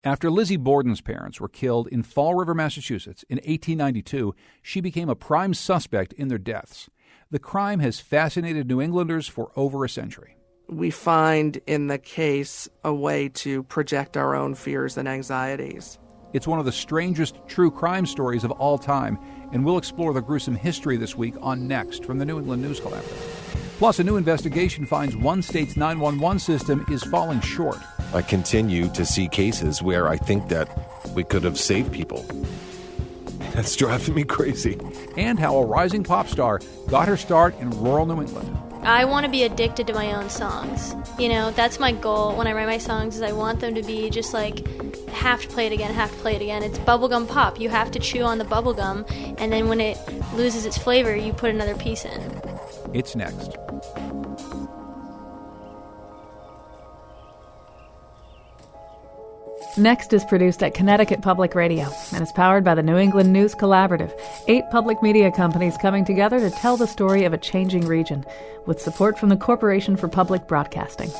After Lizzie Borden's parents were killed in Fall River, Massachusetts in 1892, she became a prime suspect in their deaths. The crime has fascinated New Englanders for over a century. We find in the case a way to project our own fears and anxieties. It's one of the strangest true crime stories of all time, and we'll explore the gruesome history this week on Next from the New England News Collaborative. Plus, a new investigation finds one state's 911 system is falling short. I continue to see cases where I think that we could have saved people. That's driving me crazy. And how a rising pop star got her start in rural New England. I want to be addicted to my own songs. That's my goal when I write my songs, is I want them to be just like, have to play it again, have to play it again. It's bubblegum pop. You have to chew on the bubblegum, and then when it loses its flavor, you put another piece in. It's Next. Next is produced at Connecticut Public Radio and is powered by the New England News Collaborative, 8 public media companies coming together to tell the story of a changing region, with support from the Corporation for Public Broadcasting.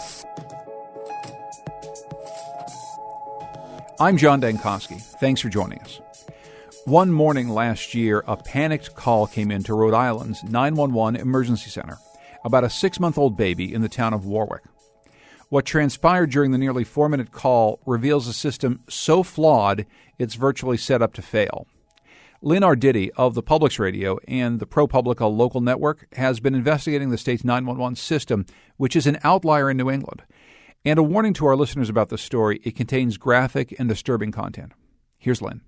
I'm John Dankosky. Thanks for joining us. One morning last year, a panicked call came into Rhode Island's 911 emergency center about a 6-month-old baby in the town of Warwick. What transpired during the nearly 4-minute call reveals a system so flawed it's virtually set up to fail. Lynn Arditi of the Publix Radio and the ProPublica local network has been investigating the state's 911 system, which is an outlier in New England. And a warning to our listeners about the story, it contains graphic and disturbing content. Here's Lynn.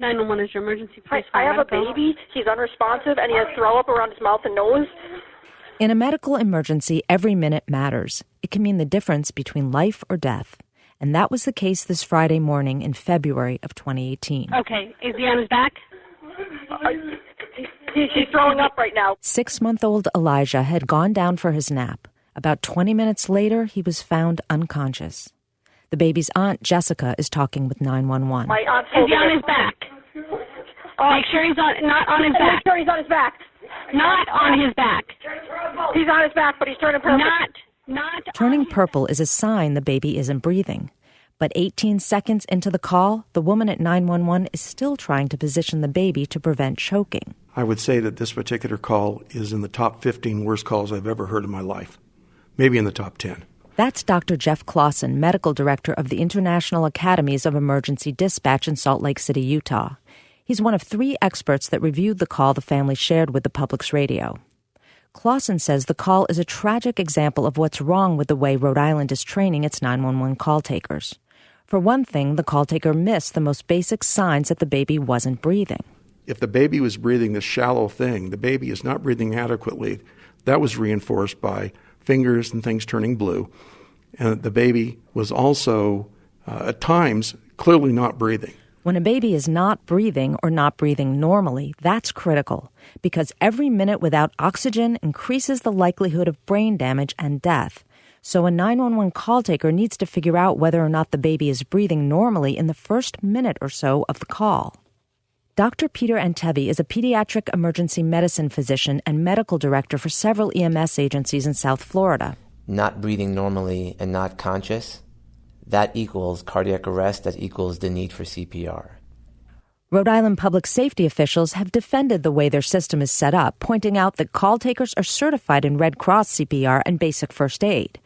911 is your emergency. Hi, I have a baby. He's unresponsive, and he has throw up around his mouth and nose. In a medical emergency, every minute matters. It can mean the difference between life or death. And that was the case this Friday morning in February of 2018. Okay, is he on his back? He's throwing up right now. 6-month-old Elijah had gone down for his nap. About 20 minutes later, he was found unconscious. The baby's aunt, Jessica, is talking with 911. My aunt's Is he on his back? Make sure he's not on his back. Make sure he's on his back. Not on his back. He's on his back, but he's turning purple. Not Turning purple is a sign the baby isn't breathing. But 18 seconds into the call, the woman at 911 is still trying to position the baby to prevent choking. I would say that this particular call is in the top 15 worst calls I've ever heard in my life. Maybe in the top 10. That's Dr. Jeff Clausen, medical director of the International Academies of Emergency Dispatch in Salt Lake City, Utah. He's one of 3 experts that reviewed the call the family shared with the Publix Radio. Clausen says the call is a tragic example of what's wrong with the way Rhode Island is training its 911 call takers. For one thing, the call taker missed the most basic signs that the baby wasn't breathing. If the baby was breathing this shallow thing, the baby is not breathing adequately. That was reinforced by fingers and things turning blue. And the baby was also, at times, clearly not breathing. When a baby is not breathing or not breathing normally, that's critical because every minute without oxygen increases the likelihood of brain damage and death. So a 911 call taker needs to figure out whether or not the baby is breathing normally in the first minute or so of the call. Dr. Peter Antevi is a pediatric emergency medicine physician and medical director for several EMS agencies in South Florida. Not breathing normally and not conscious, that equals cardiac arrest, that equals the need for CPR. Rhode Island public safety officials have defended the way their system is set up, pointing out that call takers are certified in Red Cross CPR and basic first aid.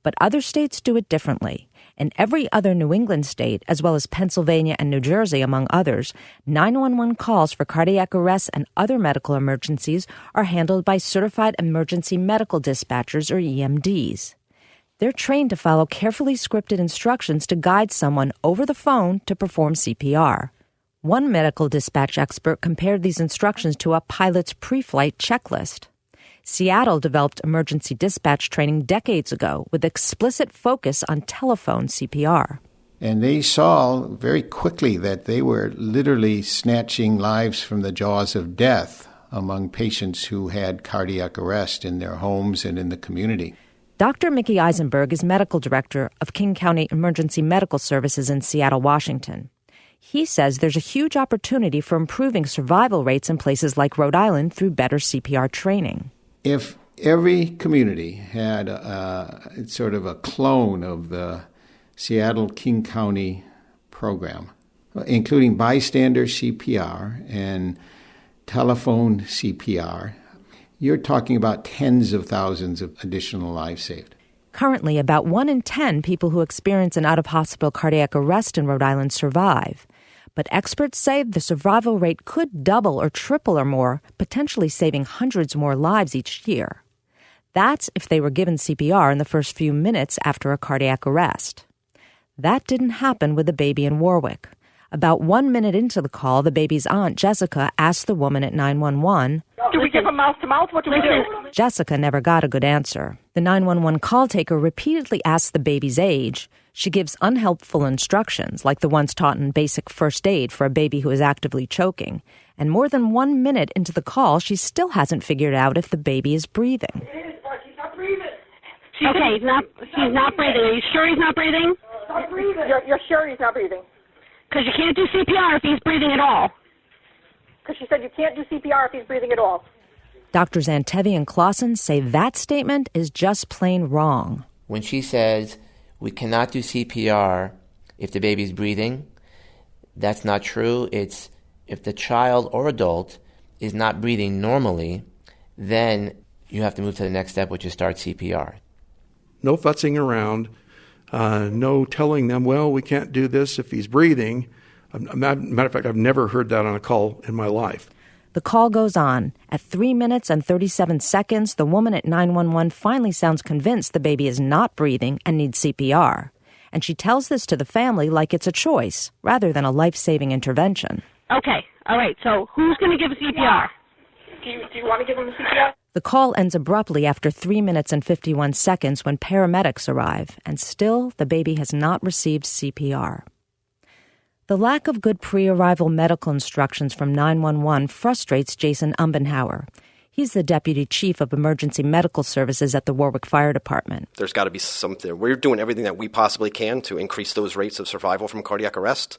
But other states do it differently. In every other New England state, as well as Pennsylvania and New Jersey, among others, 911 calls for cardiac arrest and other medical emergencies are handled by certified emergency medical dispatchers, or EMDs. They're trained to follow carefully scripted instructions to guide someone over the phone to perform CPR. One medical dispatch expert compared these instructions to a pilot's pre-flight checklist. Seattle developed emergency dispatch training decades ago with explicit focus on telephone CPR. And they saw very quickly that they were literally snatching lives from the jaws of death among patients who had cardiac arrest in their homes and in the community. Dr. Mickey Eisenberg is medical director of King County Emergency Medical Services in Seattle, Washington. He says there's a huge opportunity for improving survival rates in places like Rhode Island through better CPR training. If every community had sort of a clone of the Seattle King County program, including bystander CPR and telephone CPR. You're talking about tens of thousands of additional lives saved. Currently, about 1 in 10 people who experience an out-of-hospital cardiac arrest in Rhode Island survive. But experts say the survival rate could double or triple or more, potentially saving hundreds more lives each year. That's if they were given CPR in the first few minutes after a cardiac arrest. That didn't happen with the baby in Warwick. About 1 minute into the call, the baby's aunt, Jessica, asked the woman at 911, Do we give them mouth-to-mouth? What do we do? Jessica never got a good answer. The 911 call taker repeatedly asks the baby's age. She gives unhelpful instructions, like the ones taught in basic first aid for a baby who is actively choking. And more than 1 minute into the call, she still hasn't figured out if the baby is breathing. She's not breathing. Okay, he's not breathing. Are you sure he's not breathing? Not breathing. You're sure he's not breathing? Because you can't do CPR if he's breathing at all. Because she said you can't do CPR if he's breathing at all. Doctors Antevi and Clausen say that statement is just plain wrong. When she says we cannot do CPR if the baby's breathing, that's not true. It's if the child or adult is not breathing normally, then you have to move to the next step, which is start CPR. No futzing around. No telling them, well, we can't do this if he's breathing. Matter of fact, I've never heard that on a call in my life. The call goes on. At 3 minutes and 37 seconds, the woman at 911 finally sounds convinced the baby is not breathing and needs CPR. And she tells this to the family like it's a choice, rather than a life-saving intervention. Okay, all right, so who's going to give CPR? Do you want to give him the CPR? The call ends abruptly after 3 minutes and 51 seconds when paramedics arrive, and still the baby has not received CPR. The lack of good pre-arrival medical instructions from 911 frustrates Jason Umbenhauer. He's the deputy chief of emergency medical services at the Warwick Fire Department. There's got to be something. We're doing everything that we possibly can to increase those rates of survival from cardiac arrest.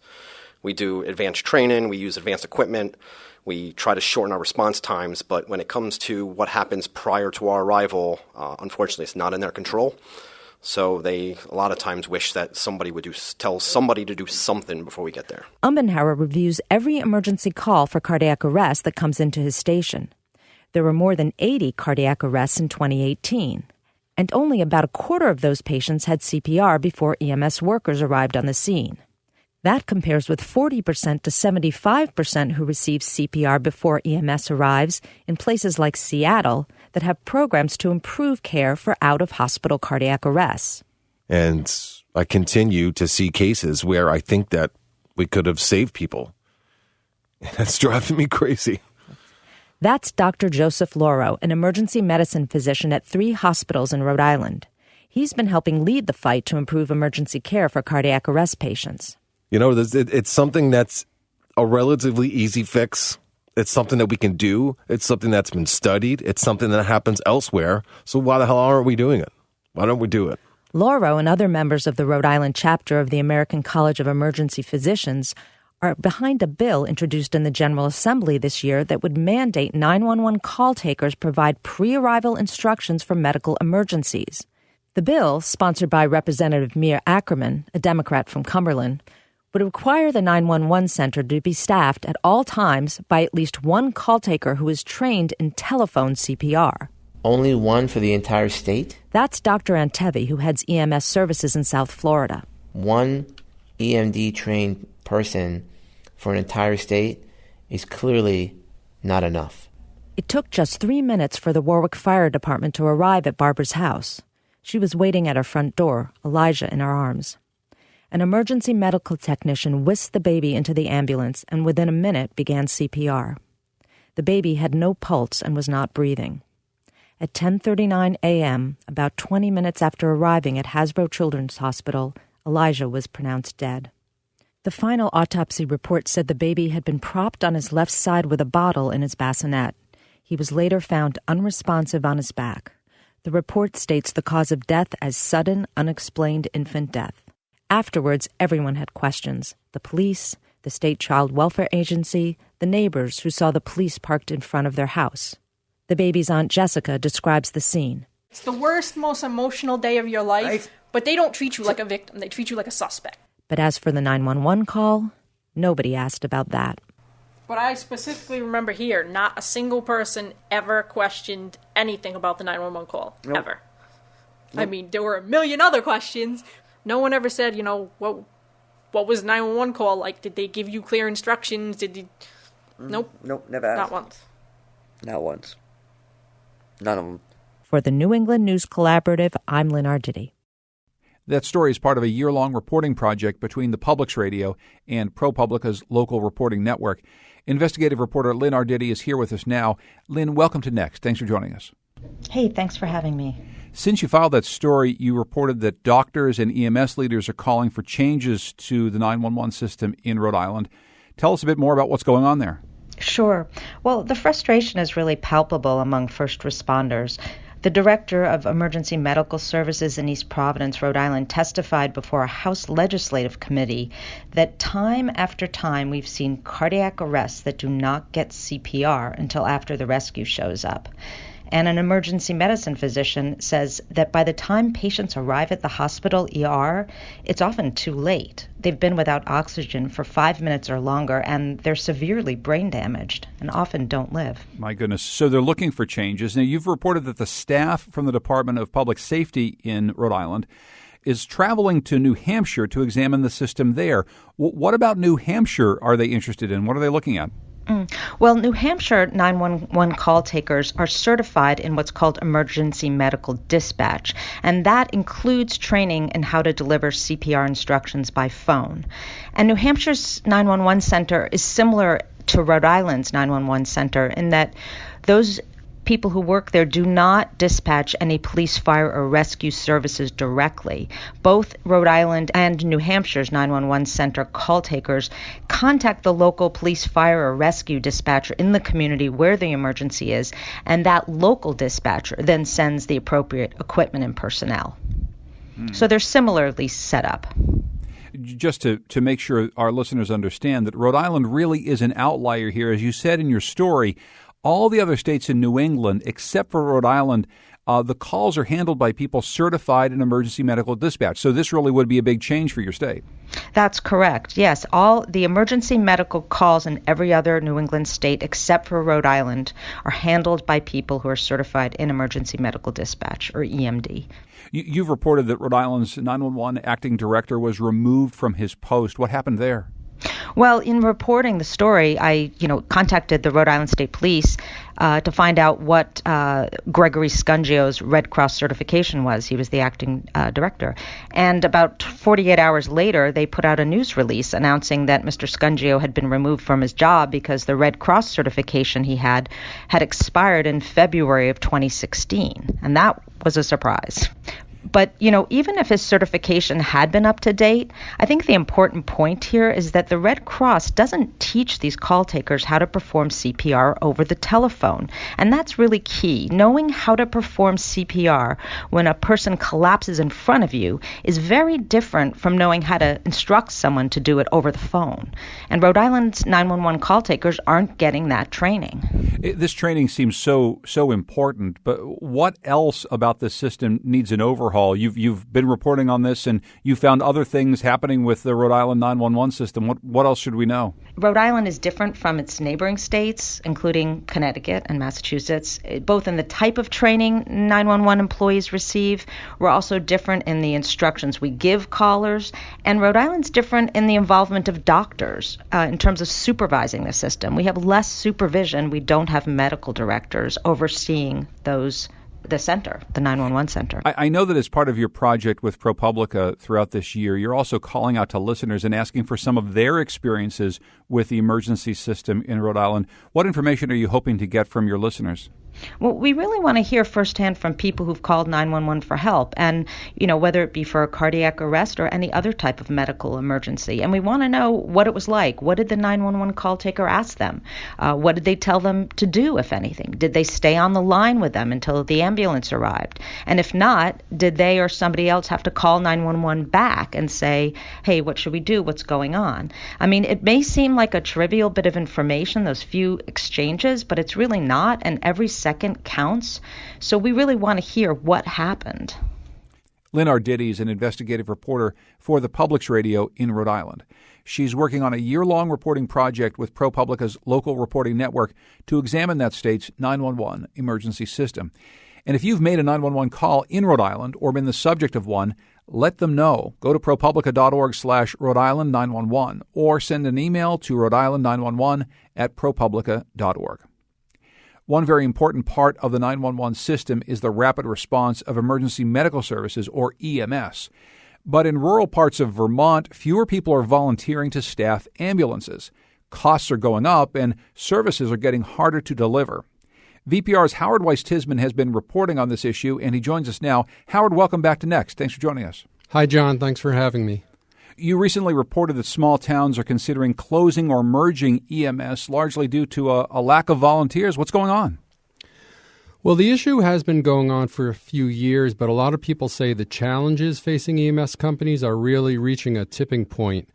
We do advanced training. We use advanced equipment. We try to shorten our response times. But when it comes to what happens prior to our arrival, unfortunately, it's not in their control. So they a lot of times wish that somebody would tell somebody to do something before we get there. Umbenhauer reviews every emergency call for cardiac arrest that comes into his station. There were more than 80 cardiac arrests in 2018, and only about a quarter of those patients had CPR before EMS workers arrived on the scene. That compares with 40% to 75% who receive CPR before EMS arrives in places like Seattle that have programs to improve care for out-of-hospital cardiac arrests. And I continue to see cases where I think that we could have saved people. That's driving me crazy. That's Dr. Joseph Lauro, an emergency medicine physician at 3 hospitals in Rhode Island. He's been helping lead the fight to improve emergency care for cardiac arrest patients. You know, it's something that's a relatively easy fix. It's something that we can do. It's something that's been studied. It's something that happens elsewhere. So why the hell aren't we doing it? Why don't we do it? Lauro and other members of the Rhode Island chapter of the American College of Emergency Physicians are behind a bill introduced in the General Assembly this year that would mandate 911 call takers provide pre-arrival instructions for medical emergencies. The bill, sponsored by Representative Mia Ackerman, a Democrat from Cumberland, would require the 911 center to be staffed at all times by at least one call taker who is trained in telephone CPR. Only one for the entire state? That's Dr. Antevi, who heads EMS services in South Florida. One EMD-trained person for an entire state is clearly not enough. It took just 3 minutes for the Warwick Fire Department to arrive at Barbara's house. She was waiting at her front door, Elijah in her arms. An emergency medical technician whisked the baby into the ambulance and within a minute began CPR. The baby had no pulse and was not breathing. At 10:39 a.m., about 20 minutes after arriving at Hasbro Children's Hospital, Elijah was pronounced dead. The final autopsy report said the baby had been propped on his left side with a bottle in his bassinet. He was later found unresponsive on his back. The report states the cause of death as sudden, unexplained infant death. Afterwards, everyone had questions. The police, the state child welfare agency, the neighbors who saw the police parked in front of their house. The baby's aunt Jessica describes the scene. It's the worst, most emotional day of your life, but they don't treat you like a victim. They treat you like a suspect. But as for the 911 call, nobody asked about that. But I specifically remember here, not a single person ever questioned anything about the 911 call, ever. Nope. I mean, there were a million other questions. No one ever said, what was the 911 call like? Did they give you clear instructions? Nope. Nope, never asked. Not once. Not once. None of them. For the New England News Collaborative, I'm Lynn Arditi. That story is part of a year-long reporting project between the Public's Radio and ProPublica's local reporting network. Investigative reporter Lynn Arditi is here with us now. Lynn, welcome to Next. Thanks for joining us. Hey, thanks for having me. Since you filed that story, you reported that doctors and EMS leaders are calling for changes to the 911 system in Rhode Island. Tell us a bit more about what's going on there. Sure. Well, the frustration is really palpable among first responders. The director of Emergency Medical Services in East Providence, Rhode Island, testified before a House Legislative Committee that time after time we've seen cardiac arrests that do not get CPR until after the rescue shows up. And an emergency medicine physician says that by the time patients arrive at the hospital ER, it's often too late. They've been without oxygen for 5 minutes or longer, and they're severely brain damaged and often don't live. My goodness. So they're looking for changes. Now, you've reported that the staff from the Department of Public Safety in Rhode Island is traveling to New Hampshire to examine the system there. What about New Hampshire are they interested in? What are they looking at? Well, New Hampshire 911 call takers are certified in what's called emergency medical dispatch, and that includes training in how to deliver CPR instructions by phone. And New Hampshire's 911 center is similar to Rhode Island's 911 center in that those people who work there do not dispatch any police, fire, or rescue services directly. Both Rhode Island and New Hampshire's 911 center call takers contact the local police, fire, or rescue dispatcher in the community where the emergency is, and that local dispatcher then sends the appropriate equipment and personnel. So they're similarly set up. Just to make sure our listeners understand that Rhode Island really is an outlier here. As you said in your story, all the other states in New England, except for Rhode Island, the calls are handled by people certified in emergency medical dispatch. So this really would be a big change for your state. That's correct. Yes, all the emergency medical calls in every other New England state except for Rhode Island are handled by people who are certified in emergency medical dispatch, or EMD. You've reported that Rhode Island's 911 acting director was removed from his post. What happened there? Well, in reporting the story, I contacted the Rhode Island State Police to find out what Gregory Scungio's Red Cross certification was. He was the acting director. And about 48 hours later, they put out a news release announcing that Mr. Scungio had been removed from his job because the Red Cross certification he had expired in February of 2016. And that was a surprise. But, even if his certification had been up to date, I think the important point here is that the Red Cross doesn't teach these call takers how to perform CPR over the telephone. And that's really key. Knowing how to perform CPR when a person collapses in front of you is very different from knowing how to instruct someone to do it over the phone. And Rhode Island's 911 call takers aren't getting that training. This training seems so important, but what else about this system needs an overhaul? You've been reporting on this, and you found other things happening with the Rhode Island 911 system. What else should we know? Rhode Island is different from its neighboring states, including Connecticut and Massachusetts, both in the type of training 911 employees receive. We're also different in the instructions we give callers, and Rhode Island's different in the involvement of doctors in terms of supervising the system. We have less supervision. We don't have medical directors overseeing the center, the 911 center. I know that as part of your project with ProPublica throughout this year, you're also calling out to listeners and asking for some of their experiences with the emergency system in Rhode Island. What information are you hoping to get from your listeners? Well, we really want to hear firsthand from people who've called 911 for help, and, whether it be for a cardiac arrest or any other type of medical emergency. And we want to know what it was like. What did the 911 call taker ask them? What did they tell them to do, if anything? Did they stay on the line with them until the ambulance arrived? And if not, did they or somebody else have to call 911 back and say, hey, what should we do? What's going on? I mean, it may seem like a trivial bit of information, those few exchanges, but it's really not, and every second counts. So we really want to hear what happened. Lynn Arditi is an investigative reporter for the Public's Radio in Rhode Island. She's working on a year-long reporting project with ProPublica's local reporting network to examine that state's 911 emergency system. And if you've made a 911 call in Rhode Island or been the subject of one, let them know. Go to ProPublica.org/Rhode Island 911 or send an email to Rhode Island 911 at ProPublica.org. One very important part of the 911 system is the rapid response of emergency medical services, or EMS. But in rural parts of Vermont, fewer people are volunteering to staff ambulances. Costs are going up and services are getting harder to deliver. VPR's Howard Weiss-Tisman has been reporting on this issue, and he joins us now. Howard, welcome back to Next. Thanks for joining us. Hi, John. Thanks for having me. You recently reported that small towns are considering closing or merging EMS, largely due to a lack of volunteers. What's going on? Well, the issue has been going on for a few years, but a lot of people say the challenges facing EMS companies are really reaching a tipping point.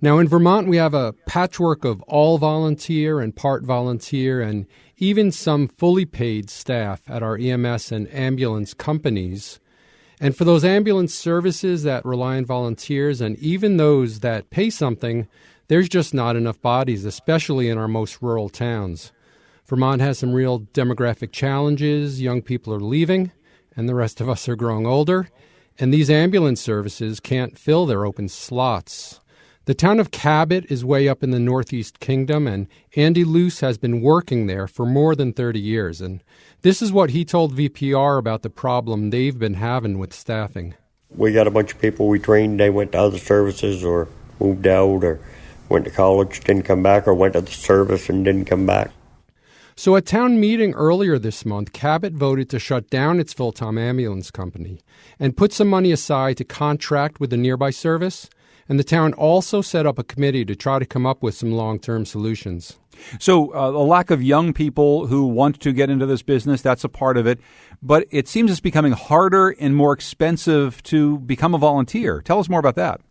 Now, in Vermont, we have a patchwork of all volunteer and part volunteer and even some fully paid staff at our EMS and ambulance companies. And for those ambulance services that rely on volunteers and even those that pay something, there's just not enough bodies, especially in our most rural towns. Vermont has some real demographic challenges. Young people are leaving, and the rest of us are growing older. And these ambulance services can't fill their open slots. The town of Cabot is way up in the Northeast Kingdom, and Andy Luce has been working there for more than 30 years. And this is what he told VPR about the problem they've been having with staffing. We got a bunch of people we trained. They went to other services or moved out or went to college, didn't come back, or went to the service and didn't come back. So at town meeting earlier this month, Cabot voted to shut down its full-time ambulance company and put some money aside to contract with a nearby service. And the town also set up a committee to try to come up with some long-term solutions. So a lack of young people who want to get into this business, that's a part of it. But it seems it's becoming harder and more expensive to become a volunteer. Tell us more about that.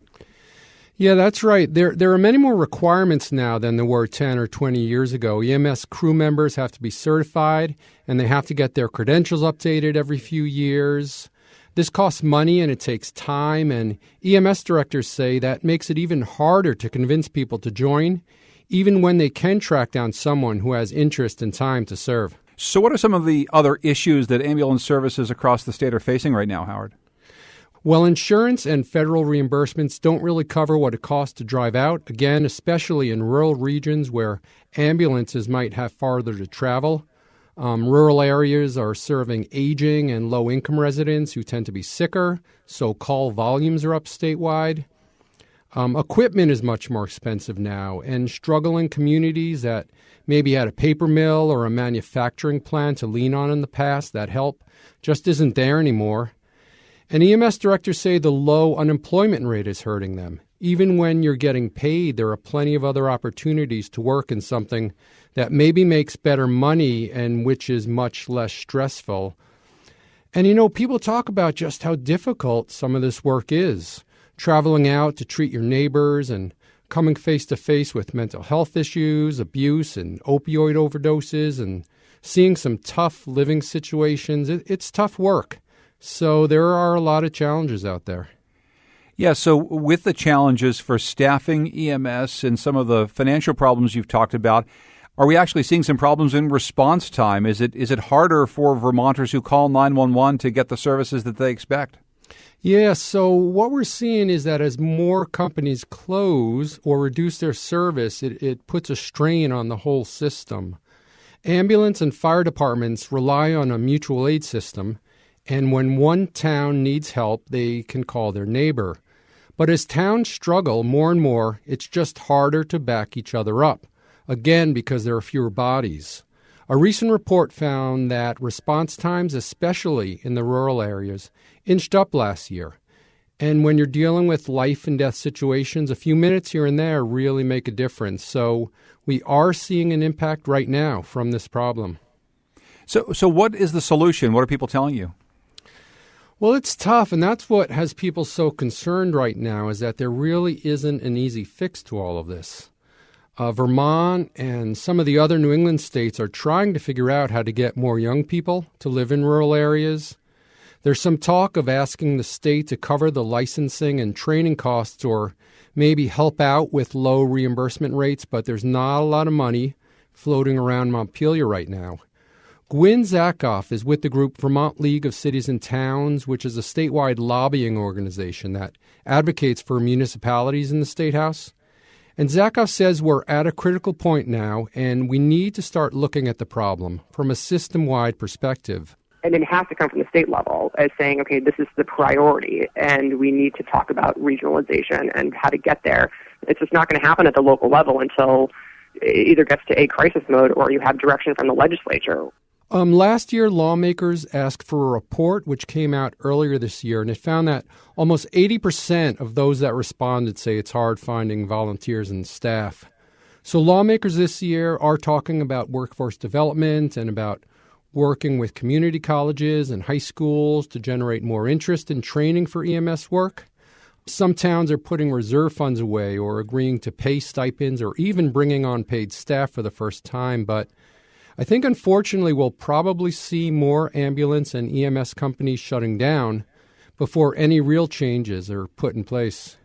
Yeah, that's right. There are many more requirements now than there were 10 or 20 years ago. EMS crew members have to be certified, and they have to get their credentials updated every few years. This costs money and it takes time, and EMS directors say that makes it even harder to convince people to join, even when they can track down someone who has interest and time to serve. So what are some of the other issues that ambulance services across the state are facing right now, Howard? Well, insurance and federal reimbursements don't really cover what it costs to drive out, again, especially in rural regions where ambulances might have farther to travel. Rural areas are serving aging and low-income residents who tend to be sicker, so call volumes are up statewide. Equipment is much more expensive now, and struggling communities that maybe had a paper mill or a manufacturing plant to lean on in the past, that help just isn't there anymore. And EMS directors say the low unemployment rate is hurting them. Even when you're getting paid, there are plenty of other opportunities to work in something that maybe makes better money and which is much less stressful. And, people talk about just how difficult some of this work is. Traveling out to treat your neighbors and coming face-to-face with mental health issues, abuse, and opioid overdoses, and seeing some tough living situations. It's tough work. So there are a lot of challenges out there. Yeah, so with the challenges for staffing EMS and some of the financial problems you've talked about, are we actually seeing some problems in response time? Is it harder for Vermonters who call 911 to get the services that they expect? Yeah, so what we're seeing is that as more companies close or reduce their service, it puts a strain on the whole system. Ambulance and fire departments rely on a mutual aid system, and when one town needs help, they can call their neighbor. But as towns struggle more and more, it's just harder to back each other up, again because there are fewer bodies. A recent report found that response times, especially in the rural areas, inched up last year. And when you're dealing with life and death situations, a few minutes here and there really make a difference. So we are seeing an impact right now from this problem. So what is the solution? What are people telling you? Well, it's tough, and that's what has people so concerned right now, is that there really isn't an easy fix to all of this. Vermont and some of the other New England states are trying to figure out how to get more young people to live in rural areas. There's some talk of asking the state to cover the licensing and training costs or maybe help out with low reimbursement rates, but there's not a lot of money floating around Montpelier right now. Gwyn Zakoff is with the group Vermont League of Cities and Towns, which is a statewide lobbying organization that advocates for municipalities in the State House. And Zakoff says we're at a critical point now, and we need to start looking at the problem from a system-wide perspective. And it has to come from the state level as saying, okay, this is the priority, and we need to talk about regionalization and how to get there. It's just not going to happen at the local level until it either gets to a crisis mode or you have direction from the legislature. Last year, lawmakers asked for a report which came out earlier this year, and it found that almost 80% of those that responded say it's hard finding volunteers and staff. So lawmakers this year are talking about workforce development and about working with community colleges and high schools to generate more interest in training for EMS work. Some towns are putting reserve funds away or agreeing to pay stipends or even bringing on paid staff for the first time, but I think, unfortunately, we'll probably see more ambulance and EMS companies shutting down before any real changes are put in place.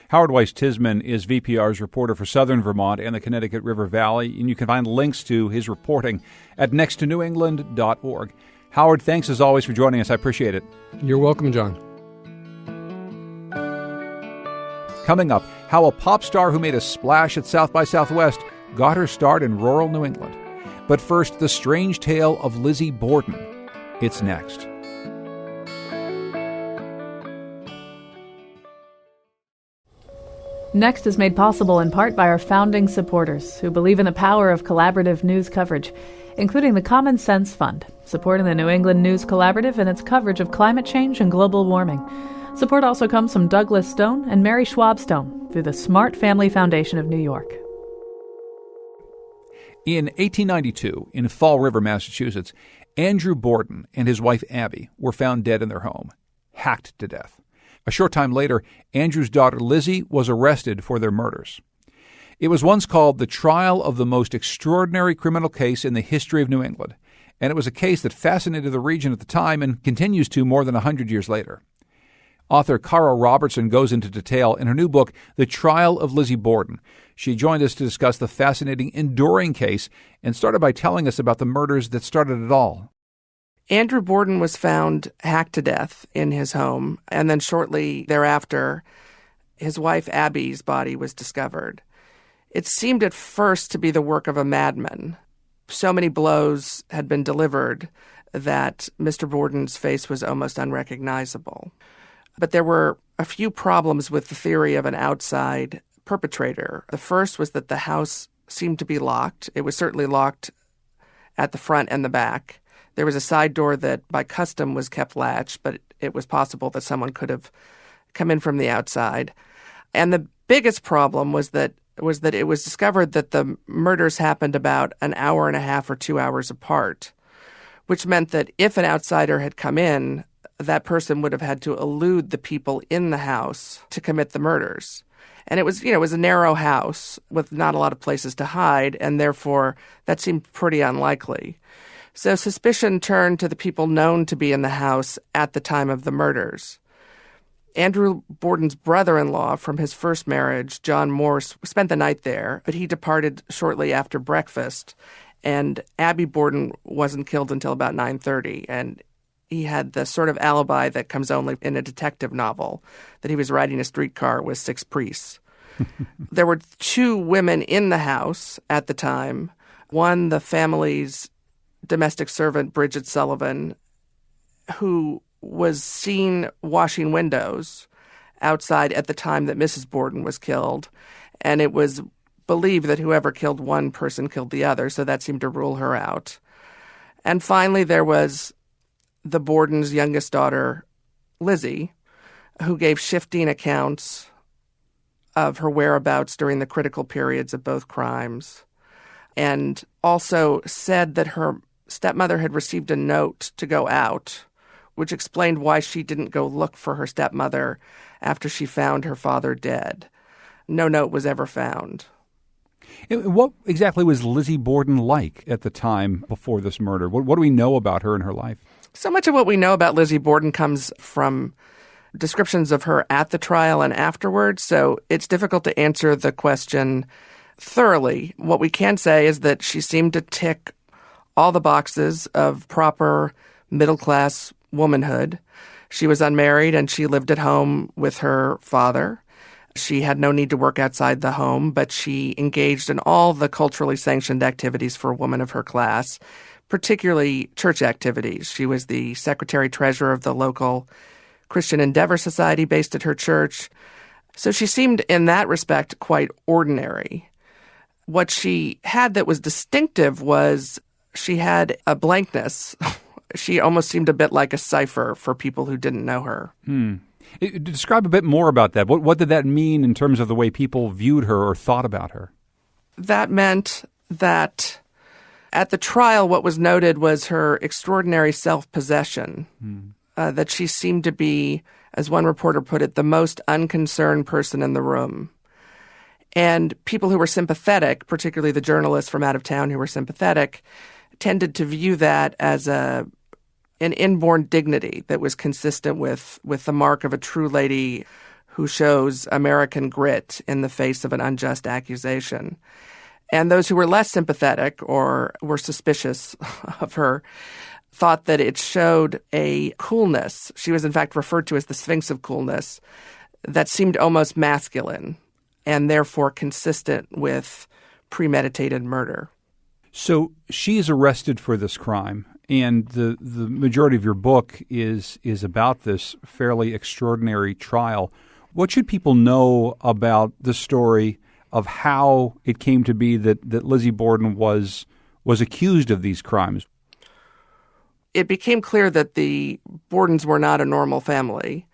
Howard Weiss-Tisman is VPR's reporter for Southern Vermont and the Connecticut River Valley, and you can find links to his reporting at nexttonewengland.org. Howard, thanks as always for joining us. I appreciate it. You're welcome, John. Coming up, how a pop star who made a splash at South by Southwest got her start in rural New England. But first, the strange tale of Lizzie Borden. It's next. Next is made possible in part by our founding supporters who believe in the power of collaborative news coverage, including the Common Sense Fund, supporting the New England News Collaborative and its coverage of climate change and global warming. Support also comes from Douglas Stone and Mary Schwab Stone through the Smart Family Foundation of New York. In 1892, in Fall River, Massachusetts, Andrew Borden and his wife Abby were found dead in their home, hacked to death. A short time later, Andrew's daughter Lizzie was arrested for their murders. It was once called the trial of the most extraordinary criminal case in the history of New England, and it was a case that fascinated the region at the time and continues to more than 100 years later. Author Cara Robertson goes into detail in her new book, The Trial of Lizzie Borden. She joined us to discuss the fascinating, enduring case and started by telling us about the murders that started it all. Andrew Borden was found hacked to death in his home, and then shortly thereafter, his wife Abby's body was discovered. It seemed at first to be the work of a madman. So many blows had been delivered that Mr. Borden's face was almost unrecognizable. But there were a few problems with the theory of an outside perpetrator. The first was that the house seemed to be locked. It was certainly locked at the front and the back. There was a side door that by custom was kept latched, but it was possible that someone could have come in from the outside. And the biggest problem was that it was discovered that the murders happened about an hour and a half or 2 hours apart, which meant that if an outsider had come in, that person would have had to elude the people in the house to commit the murders. And it was a narrow house with not a lot of places to hide, and therefore that seemed pretty unlikely. So suspicion turned to the people known to be in the house at the time of the murders. Andrew Borden's brother-in-law from his first marriage, John Morse, spent the night there, but he departed shortly after breakfast, and Abby Borden wasn't killed until about 9:30, and he had the sort of alibi that comes only in a detective novel, that he was riding a streetcar with 6 priests. There were 2 women in the house at the time. One, the family's domestic servant, Bridget Sullivan, who was seen washing windows outside at the time that Mrs. Borden was killed. And it was believed that whoever killed one person killed the other, so that seemed to rule her out. And finally, there was the Borden's youngest daughter, Lizzie, who gave shifting accounts of her whereabouts during the critical periods of both crimes, and also said that her stepmother had received a note to go out, which explained why she didn't go look for her stepmother after she found her father dead. No note was ever found. What exactly was Lizzie Borden like at the time before this murder? What do we know about her and her life? So much of what we know about Lizzie Borden comes from descriptions of her at the trial and afterwards, so it's difficult to answer the question thoroughly. What we can say is that she seemed to tick all the boxes of proper middle-class womanhood. She was unmarried and she lived at home with her father. She had no need to work outside the home, but she engaged in all the culturally sanctioned activities for a woman of her class, particularly church activities. She was the secretary-treasurer of the local Christian Endeavor Society based at her church. So she seemed, in that respect, quite ordinary. What she had that was distinctive was she had a blankness. She almost seemed a bit like a cipher for people who didn't know her. Describe a bit more about that. What did that mean in terms of the way people viewed her or thought about her? That meant that at the trial, what was noted was her extraordinary self-possession, that she seemed to be, as one reporter put it, the most unconcerned person in the room. And people who were sympathetic, particularly the journalists from out of town who were sympathetic, tended to view that as an inborn dignity that was consistent with the mark of a true lady who shows American grit in the face of an unjust accusation. And those who were less sympathetic or were suspicious of her thought that it showed a coolness. She was in fact referred to as the Sphinx of coolness that seemed almost masculine and therefore consistent with premeditated murder. So she is arrested for this crime, and the majority of your book is about this fairly extraordinary trial. What should people know about the story of how it came to be that Lizzie Borden was accused of these crimes? It became clear that the Bordens were not a normal family,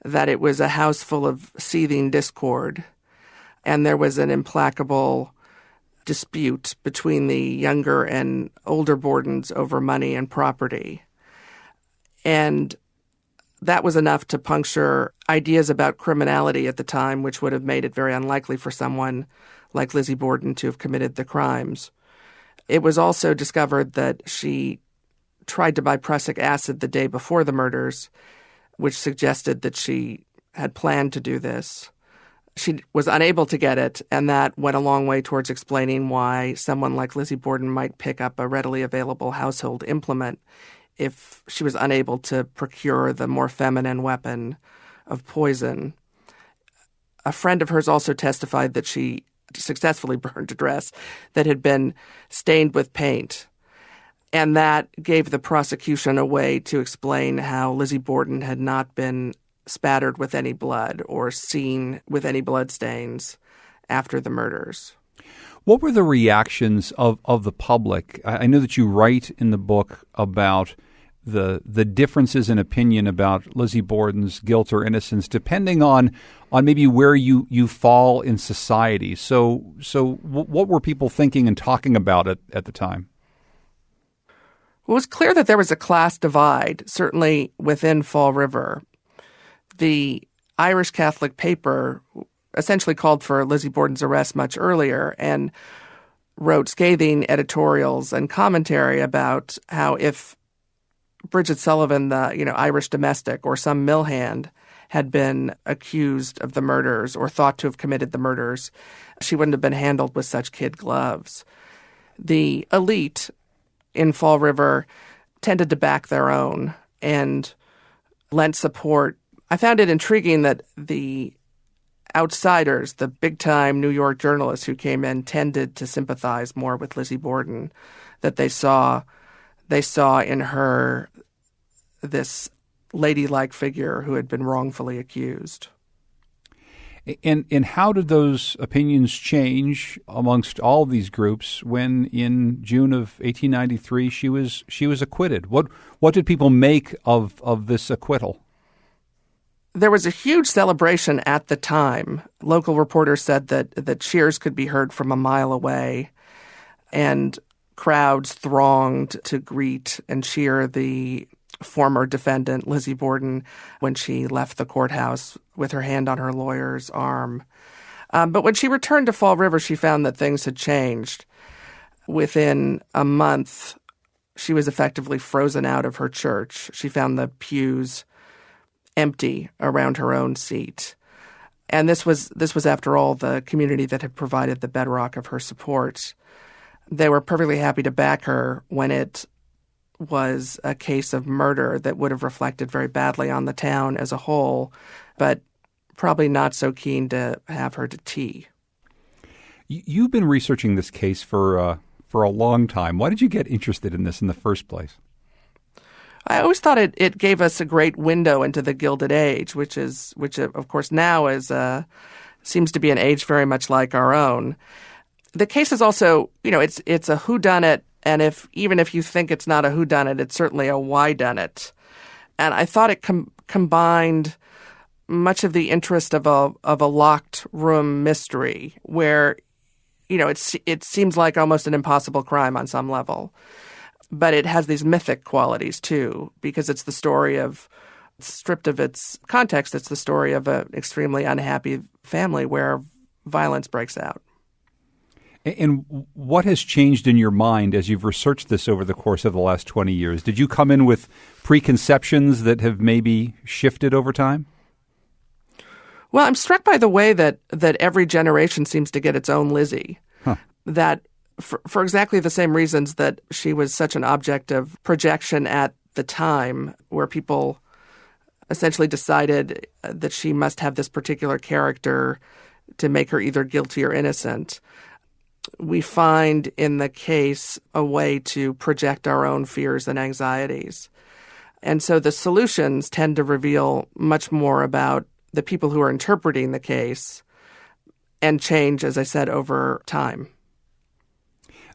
that it was a house full of seething discord, and there was an implacable dispute between the younger and older Bordens over money and property. And that was enough to puncture ideas about criminality at the time, which would have made it very unlikely for someone like Lizzie Borden to have committed the crimes. It was also discovered that she tried to buy prussic acid the day before the murders, which suggested that she had planned to do this. She was unable to get it, and that went a long way towards explaining why someone like Lizzie Borden might pick up a readily available household implement if she was unable to procure the more feminine weapon of poison. A friend of hers also testified that she successfully burned a dress that had been stained with paint. And that gave the prosecution a way to explain how Lizzie Borden had not been spattered with any blood or seen with any blood stains after the murders. What were the reactions of the public? I know that you write in the book about the differences in opinion about Lizzie Borden's guilt or innocence, depending on maybe where you fall in society. So what were people thinking and talking about it at the time? It was clear that there was a class divide, certainly within Fall River. The Irish Catholic paper essentially called for Lizzie Borden's arrest much earlier and wrote scathing editorials and commentary about how if Bridget Sullivan, the Irish domestic, or some mill hand had been accused of the murders or thought to have committed the murders, she wouldn't have been handled with such kid gloves. The elite in Fall River tended to back their own and lent support. I found it intriguing that the outsiders, the big-time New York journalists who came in, tended to sympathize more with Lizzie Borden, that they saw in her this ladylike figure who had been wrongfully accused. And how did those opinions change amongst all these groups when in June of 1893 she was acquitted? What did people make of this acquittal? There was a huge celebration at the time. Local reporters said that cheers could be heard from a mile away, and crowds thronged to greet and cheer the former defendant, Lizzie Borden, when she left the courthouse with her hand on her lawyer's arm. But when she returned to Fall River, she found that things had changed. Within a month, she was effectively frozen out of her church. She found the pews empty around her own seat. And this was after all the community that had provided the bedrock of her support. They were perfectly happy to back her when it was a case of murder that would have reflected very badly on the town as a whole, but probably not so keen to have her to tea. You've been researching this case for a long time. Why did you get interested in this in the first place? I always thought it gave us a great window into the Gilded Age, which of course now seems to be an age very much like our own. The case is also, it's a whodunit, and even if you think it's not a whodunit, it's certainly a whydunit. And I thought it combined much of the interest of a locked room mystery, where it seems like almost an impossible crime on some level. But it has these mythic qualities, too, because it's the story of, stripped of its context, it's the story of an extremely unhappy family where violence breaks out. And what has changed in your mind as you've researched this over the course of the last 20 years? Did you come in with preconceptions that have maybe shifted over time? Well, I'm struck by the way that every generation seems to get its own Lizzie. Huh. That for exactly the same reasons that she was such an object of projection at the time, where people essentially decided that she must have this particular character to make her either guilty or innocent. We find in the case a way to project our own fears and anxieties. And so the solutions tend to reveal much more about the people who are interpreting the case and change, as I said, over time.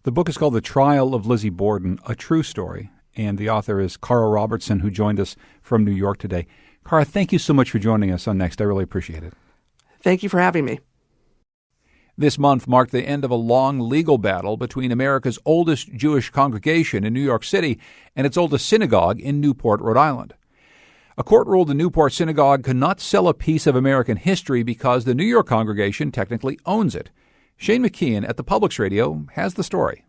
The book is called The Trial of Lizzie Borden, A True Story, and the author is Cara Robertson, who joined us from New York today. Cara, thank you so much for joining us on Next. I really appreciate it. Thank you for having me. This month marked the end of a long legal battle between America's oldest Jewish congregation in New York City and its oldest synagogue in Newport, Rhode Island. A court ruled the Newport synagogue could not sell a piece of American history because the New York congregation technically owns it. Shane McKeon at the Publix Radio has the story.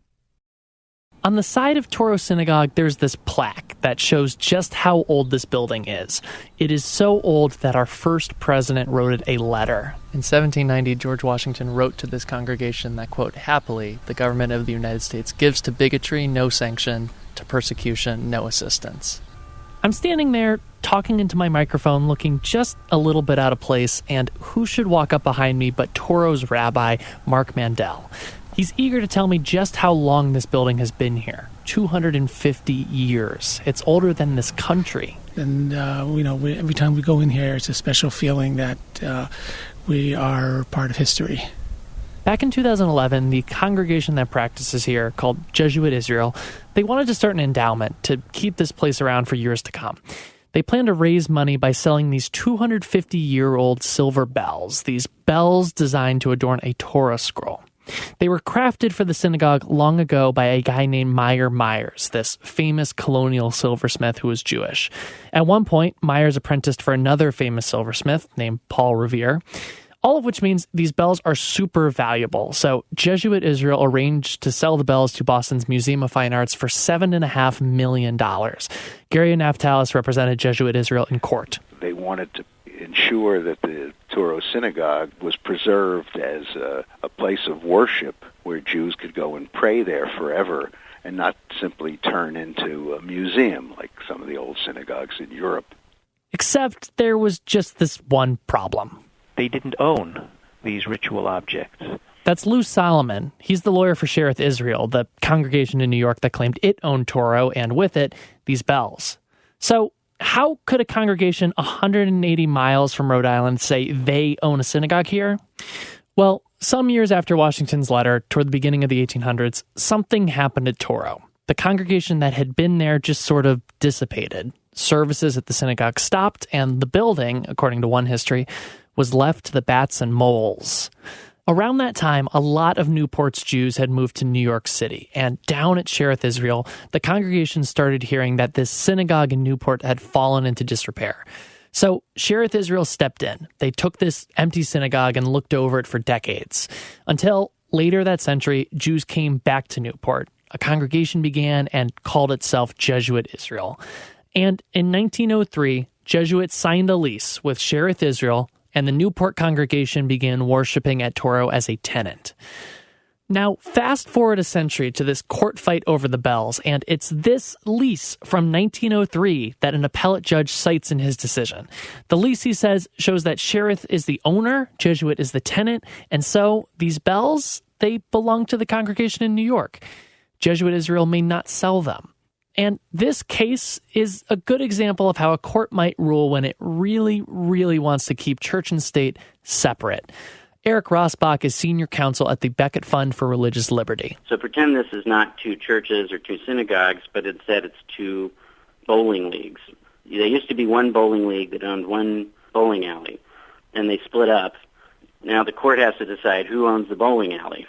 On the side of Toro Synagogue, there's this plaque that shows just how old this building is. It is so old that our first president wrote it a letter. In 1790, George Washington wrote to this congregation that, quote, "Happily, the government of the United States gives to bigotry no sanction, to persecution no assistance." I'm standing there talking into my microphone, looking just a little bit out of place, and who should walk up behind me but Toro's rabbi, Mark Mandel. He's eager to tell me just how long this building has been here. 250 years. It's older than this country. And, every time we go in here, it's a special feeling that we are part of history. Back in 2011, the congregation that practices here, called Jesuit Israel, they wanted to start an endowment to keep this place around for years to come. They plan to raise money by selling these 250-year-old silver bells, these bells designed to adorn a Torah scroll. They were crafted for the synagogue long ago by a guy named Meyer Myers, this famous colonial silversmith who was Jewish. At one point, Myers apprenticed for another famous silversmith named Paul Revere. All of which means these bells are super valuable. So Jesuit Israel arranged to sell the bells to Boston's Museum of Fine Arts for $7.5 million. Gary Naftalis represented Jesuit Israel in court. They wanted to ensure that the Toro Synagogue was preserved as a place of worship where Jews could go and pray there forever and not simply turn into a museum like some of the old synagogues in Europe. Except there was just this one problem. They didn't own these ritual objects. That's Lou Solomon. He's the lawyer for Sherith Israel, the congregation in New York that claimed it owned Toro, and with it, these bells. So how could a congregation 180 miles from Rhode Island say they own a synagogue here? Well, some years after Washington's letter, toward the beginning of the 1800s, something happened at Toro. The congregation that had been there just sort of dissipated. Services at the synagogue stopped, and the building, according to one history, was left to the bats and moles. Around that time, a lot of Newport's Jews had moved to New York City, and down at Sherith Israel, the congregation started hearing that this synagogue in Newport had fallen into disrepair. So Sherith Israel stepped in. They took this empty synagogue and looked over it for decades, until later that century, Jews came back to Newport, a congregation began and called itself Jesuit Israel. And in 1903, Jesuits signed a lease with Shearith Israel, and the Newport congregation began worshiping at Toro as a tenant. Now, fast forward a century to this court fight over the bells, and it's this lease from 1903 that an appellate judge cites in his decision. The lease, he says, shows that Shearith is the owner, Jesuit is the tenant, and so these bells, they belong to the congregation in New York. Jesuit Israel may not sell them. And this case is a good example of how a court might rule when it really, really wants to keep church and state separate. Eric Rosbach is senior counsel at the Becket Fund for Religious Liberty. So pretend this is not two churches or two synagogues, but instead it's two bowling leagues. There used to be one bowling league that owned one bowling alley, and they split up. Now the court has to decide who owns the bowling alley.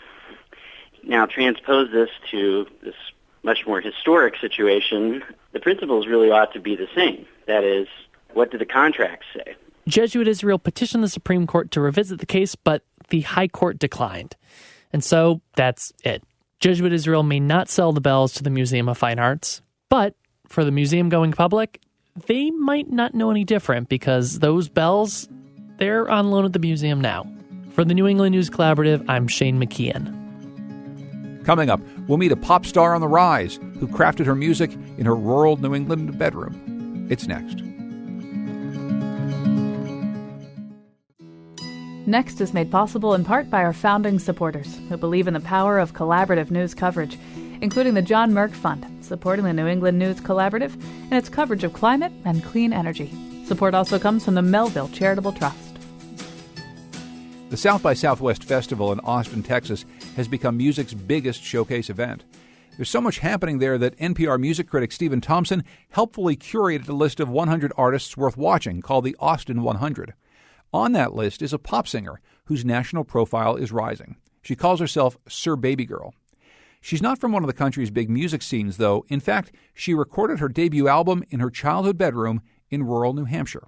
Now transpose this to this much more historic situation. The principles really ought to be the same. That is, what do the contracts say? Jesuit Israel petitioned the Supreme Court to revisit the case, but the High Court declined. And so that's it. Jesuit Israel may not sell the bells to the Museum of Fine Arts, but for the museum-going public, they might not know any different because those bells, they're on loan at the museum now. For the New England News Collaborative, I'm Shane McKeon. Coming up, we'll meet a pop star on the rise who crafted her music in her rural New England bedroom. It's next. Next is made possible in part by our founding supporters who believe in the power of collaborative news coverage, including the John Merck Fund, supporting the New England News Collaborative and its coverage of climate and clean energy. Support also comes from the Melville Charitable Trust. The South by Southwest Festival in Austin, Texas, has become music's biggest showcase event. There's so much happening there that NPR music critic Stephen Thompson helpfully curated a list of 100 artists worth watching called the Austin 100. On that list is a pop singer whose national profile is rising. She calls herself Sir Baby Girl. She's not from one of the country's big music scenes, though. In fact, she recorded her debut album in her childhood bedroom in rural New Hampshire.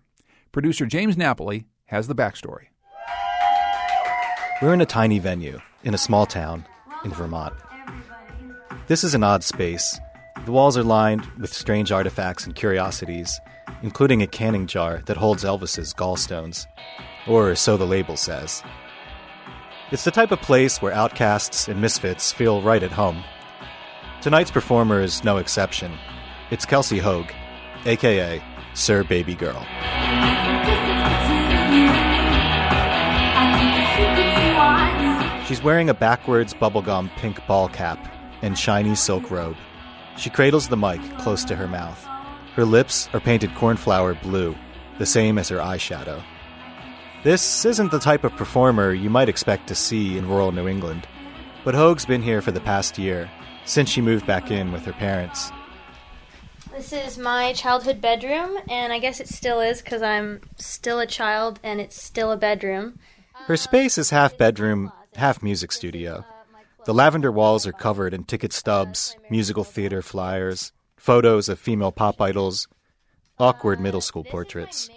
Producer James Napoli has the backstory. We're in a tiny venue in a small town in Vermont. This is an odd space. The walls are lined with strange artifacts and curiosities, including a canning jar that holds Elvis's gallstones, or so the label says. It's the type of place where outcasts and misfits feel right at home. Tonight's performer is no exception. It's Kelsey Hogue, a.k.a. Sir Baby Girl. She's wearing a backwards bubblegum pink ball cap and shiny silk robe. She cradles the mic close to her mouth. Her lips are painted cornflower blue, the same as her eyeshadow. This isn't the type of performer you might expect to see in rural New England, but Hogue's been here for the past year, since she moved back in with her parents. This is my childhood bedroom, and I guess it still is because I'm still a child and it's still a bedroom. Her space is half bedroom, half music studio. The lavender walls are covered in ticket stubs, musical theater flyers, photos of female pop idols, awkward middle school portraits.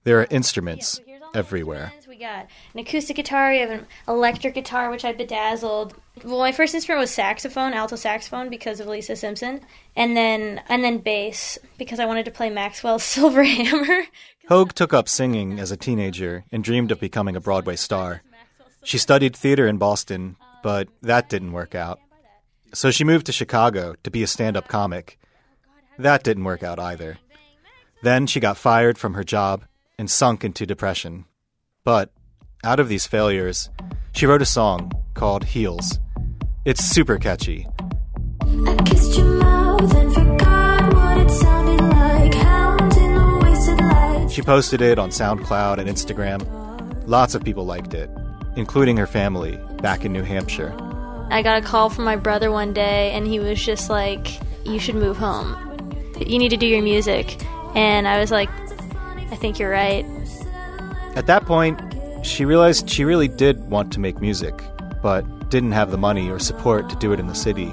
There are instruments everywhere. We got an acoustic guitar, we have an electric guitar, which I bedazzled. Well, my first instrument was saxophone, alto saxophone, because of Lisa Simpson, and then bass, because I wanted to play Maxwell's Silver Hammer. Hogue took up singing as a teenager and dreamed of becoming a Broadway star. She studied theater in Boston, but that didn't work out. So she moved to Chicago to be a stand-up comic. That didn't work out either. Then she got fired from her job and sunk into depression. But out of these failures, she wrote a song called Heels. It's super catchy. I kissed your mouth and forgot what it sounded like. Hounds in the wasted light. She posted it on SoundCloud and Instagram. Lots of people liked it, including her family back in New Hampshire. I got a call from my brother one day, and he was just like, "You should move home. You need to do your music." And I was like, "I think you're right." At that point, she realized she really did want to make music, but didn't have the money or support to do it in the city.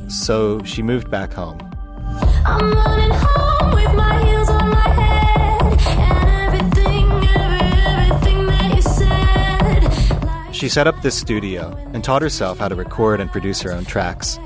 So she moved back home. I'm running home with my heels on my head, and everything that you said. She set up this studio and taught herself how to record and produce her own tracks.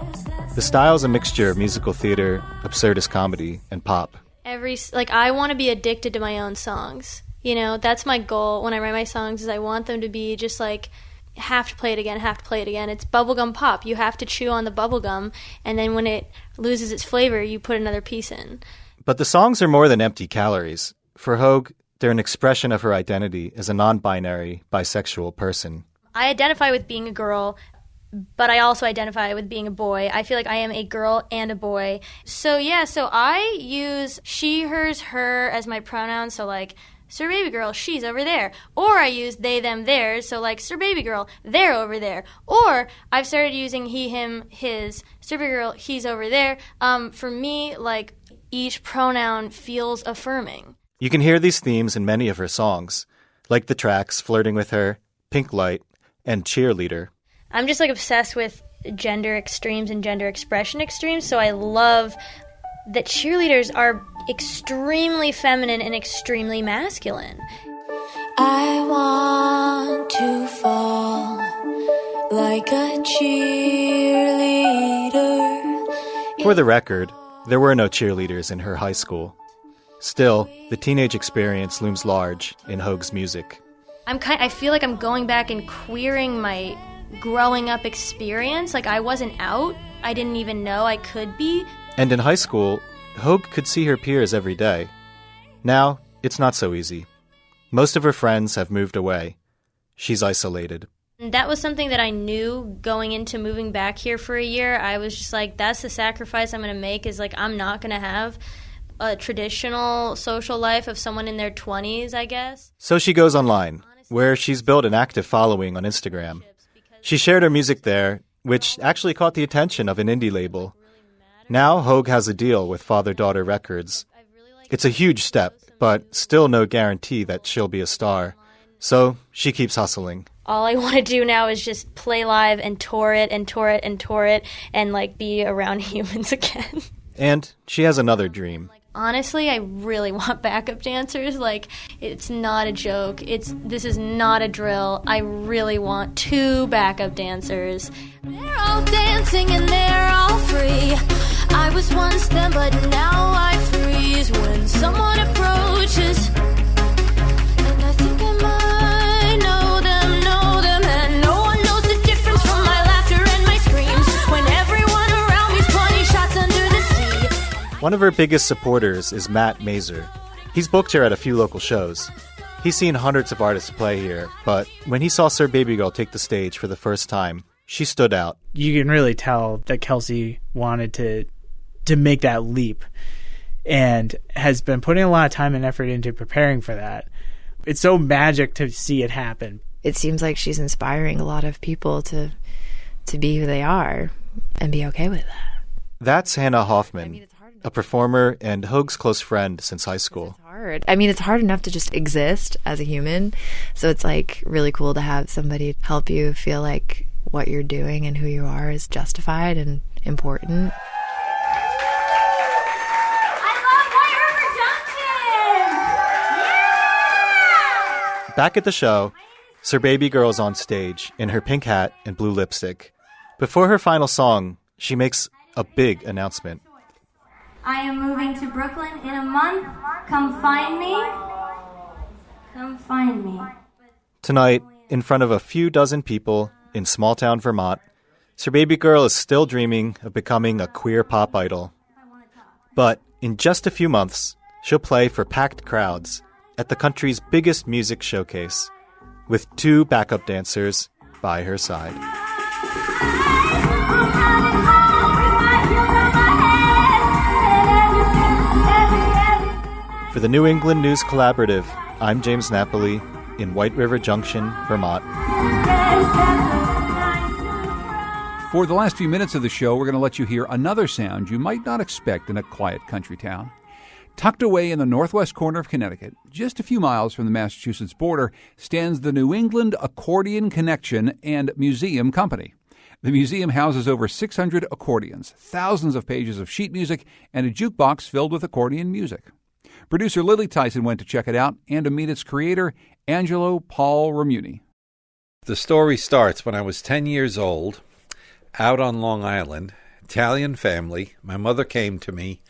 The style is a mixture of musical theater, absurdist comedy, and pop. I want to be addicted to my own songs. You know, that's my goal when I write my songs, is I want them to be just like, have to play it again, have to play it again. It's bubblegum pop. You have to chew on the bubblegum, and then when it loses its flavor, you put another piece in. But the songs are more than empty calories. For Hoag, they're an expression of her identity as a non-binary, bisexual person. I identify with being a girl, but I also identify with being a boy. I feel like I am a girl and a boy. So I use she, hers, her as my pronouns. So like, Sir Baby Girl, she's over there. Or I use they, them, theirs. So like, Sir Baby Girl, they're over there. Or I've started using he, him, his. Sir Baby Girl, he's over there. For me, like, each pronoun feels affirming. You can hear these themes in many of her songs, like the tracks Flirting with Her, Pink Light, and Cheerleader. I'm just like obsessed with gender extremes and gender expression extremes, so I love that cheerleaders are extremely feminine and extremely masculine. I want to fall like a cheerleader. For the record, there were no cheerleaders in her high school. Still, the teenage experience looms large in Hoag's music. I feel like I'm going back and queering my growing up experience. Like, I wasn't out. I didn't even know I could be. And in high school, Hoag could see her peers every day. Now, it's not so easy. Most of her friends have moved away. She's isolated. That was something that I knew going into moving back here for a year. I was just like, that's the sacrifice I'm going to make, is like, I'm not going to have a traditional social life of someone in their 20s, I guess. So she goes online, where she's built an active following on Instagram. She shared her music there, which actually caught the attention of an indie label. Now Hoag has a deal with Father-Daughter Records. It's a huge step, but still no guarantee that she'll be a star. So she keeps hustling. All I want to do now is just play live and tour it and tour it and tour it and like be around humans again. And she has another dream. Honestly, I really want backup dancers. Like, it's not a joke. This is not a drill. I really want 2 backup dancers. They're all dancing and they're all free. I was once them, but now I freeze when someone approaches. And I think I might know them, and no one knows the difference from my laughter and my screams when everyone around me's 20 shots under the sea. One of her biggest supporters is Matt Mazer. He's booked her at a few local shows. He's seen hundreds of artists play here, but when he saw Sir Baby Girl take the stage for the first time, she stood out. You can really tell that Kelsey wanted to make that leap and has been putting a lot of time and effort into preparing for that. It's so magic to see it happen. It seems like she's inspiring a lot of people to be who they are and be okay with that. That's Hannah Hoffman, a performer and Hoag's close friend since high school. It's hard enough to just exist as a human. So it's like really cool to have somebody help you feel like what you're doing and who you are is justified and important. Back at the show, Sir Baby Girl's on stage in her pink hat and blue lipstick. Before her final song, she makes a big announcement. I am moving to Brooklyn in a month. Come find me. Come find me. Tonight, in front of a few dozen people in small-town Vermont, Sir Baby Girl is still dreaming of becoming a queer pop idol. But in just a few months, she'll play for packed crowds at the country's biggest music showcase, with 2 backup dancers by her side. For the New England News Collaborative, I'm James Napoli in White River Junction, Vermont. For the last few minutes of the show, we're going to let you hear another sound you might not expect in a quiet country town. Tucked away in the northwest corner of Connecticut, just a few miles from the Massachusetts border, stands the New England Accordion Connection and Museum Company. The museum houses over 600 accordions, thousands of pages of sheet music, and a jukebox filled with accordion music. Producer Lily Tyson went to check it out and to meet its creator, Angelo Paul Romuni. The story starts when I was 10 years old, out on Long Island, Italian family. My mother came to me.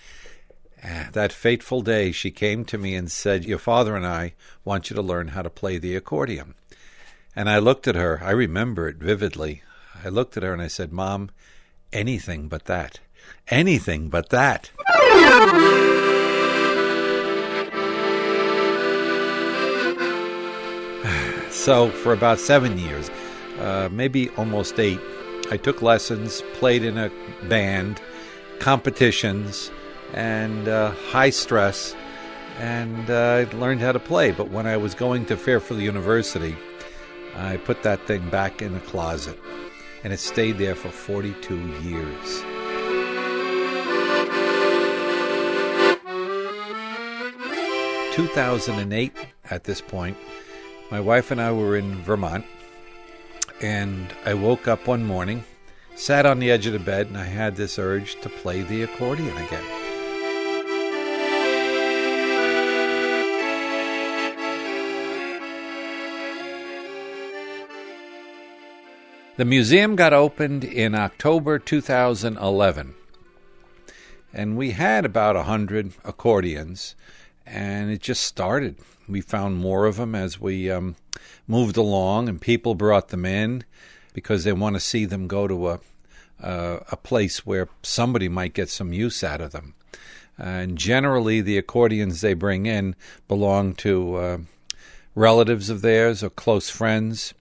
That fateful day, she came to me and said, "Your father and I want you to learn how to play the accordion." And I looked at her. I remember it vividly. I looked at her and I said, "Mom, anything but that. Anything but that." So for about 7 years, maybe almost 8, I took lessons, played in a band, competitions, and high stress, and learned how to play. But when I was going to Fairfield University, I put that thing back in the closet, and it stayed there for 42 years. In 2008, at this point, my wife and I were in Vermont, and I woke up one morning, sat on the edge of the bed, and I had this urge to play the accordion again. The museum got opened in October 2011, and we had about 100 accordions, and it just started. We found more of them as we moved along, and people brought them in because they want to see them go to a place where somebody might get some use out of them. And generally, the accordions they bring in belong to relatives of theirs or close friends,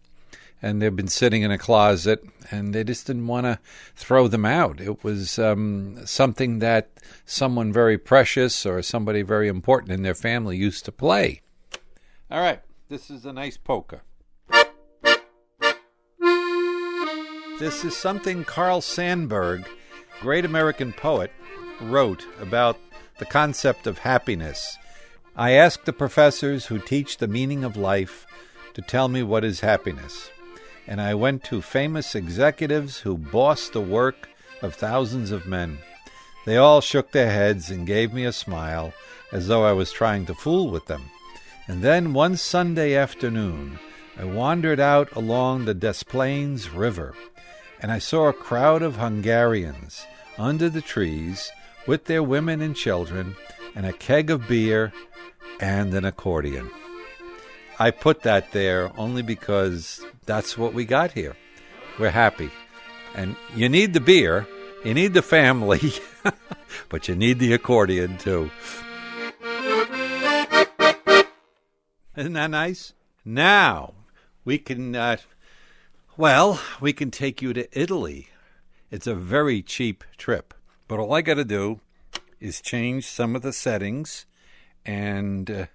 and they've been sitting in a closet, and they just didn't want to throw them out. It was something that someone very precious or somebody very important in their family used to play. All right, this is a nice polka. This is something Carl Sandburg, great American poet, wrote about the concept of happiness. I asked the professors who teach the meaning of life to tell me what is happiness. And I went to famous executives who bossed the work of thousands of men. They all shook their heads and gave me a smile, as though I was trying to fool with them. And then one Sunday afternoon, I wandered out along the Des Plaines River, and I saw a crowd of Hungarians under the trees with their women and children and a keg of beer and an accordion. I put that there only because that's what we got here. We're happy. And you need the beer, you need the family, but you need the accordion too. Isn't that nice? Now, we can, we can take you to Italy. It's a very cheap trip. But all I got to do is change some of the settings and...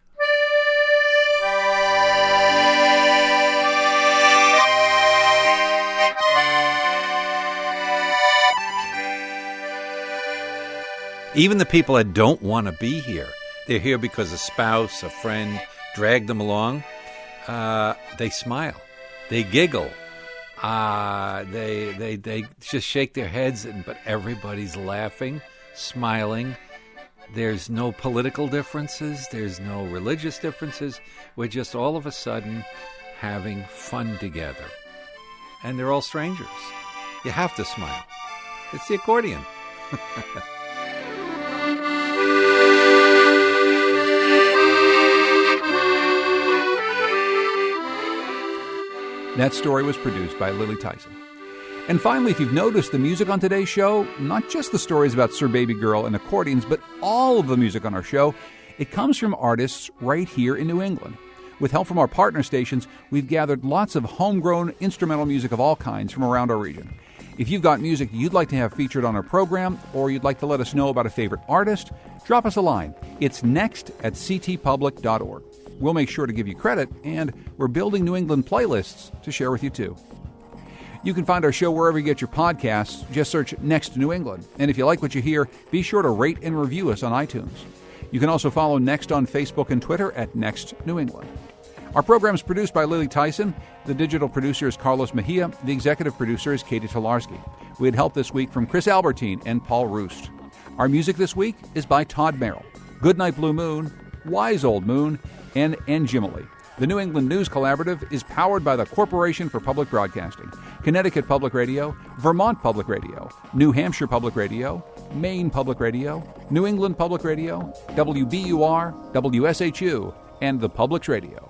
Even the people that don't want to be here, they're here because a spouse, a friend dragged them along, they smile, they giggle, they just shake their heads, but everybody's laughing, smiling. There's no political differences, there's no religious differences. We're just all of a sudden having fun together. And they're all strangers. You have to smile. It's the accordion. That story was produced by Lily Tyson. And finally, if you've noticed the music on today's show, not just the stories about Sir Baby Girl and accordions, but all of the music on our show, it comes from artists right here in New England. With help from our partner stations, we've gathered lots of homegrown instrumental music of all kinds from around our region. If you've got music you'd like to have featured on our program, or you'd like to let us know about a favorite artist, drop us a line. It's next@ctpublic.org. We'll make sure to give you credit, and we're building New England playlists to share with you, too. You can find our show wherever you get your podcasts. Just search Next New England. And if you like what you hear, be sure to rate and review us on iTunes. You can also follow Next on Facebook and Twitter at Next New England. Our program is produced by Lily Tyson. The digital producer is Carlos Mejia. The executive producer is Katie Tolarski. We had help this week from Chris Albertine and Paul Roost. Our music this week is by Todd Merrill. Goodnight Blue Moon, Wise Old Moon, and Njimali. The New England News Collaborative is powered by the Corporation for Public Broadcasting. Connecticut Public Radio, Vermont Public Radio, New Hampshire Public Radio, Maine Public Radio, New England Public Radio, WBUR, WSHU, and the Publics Radio.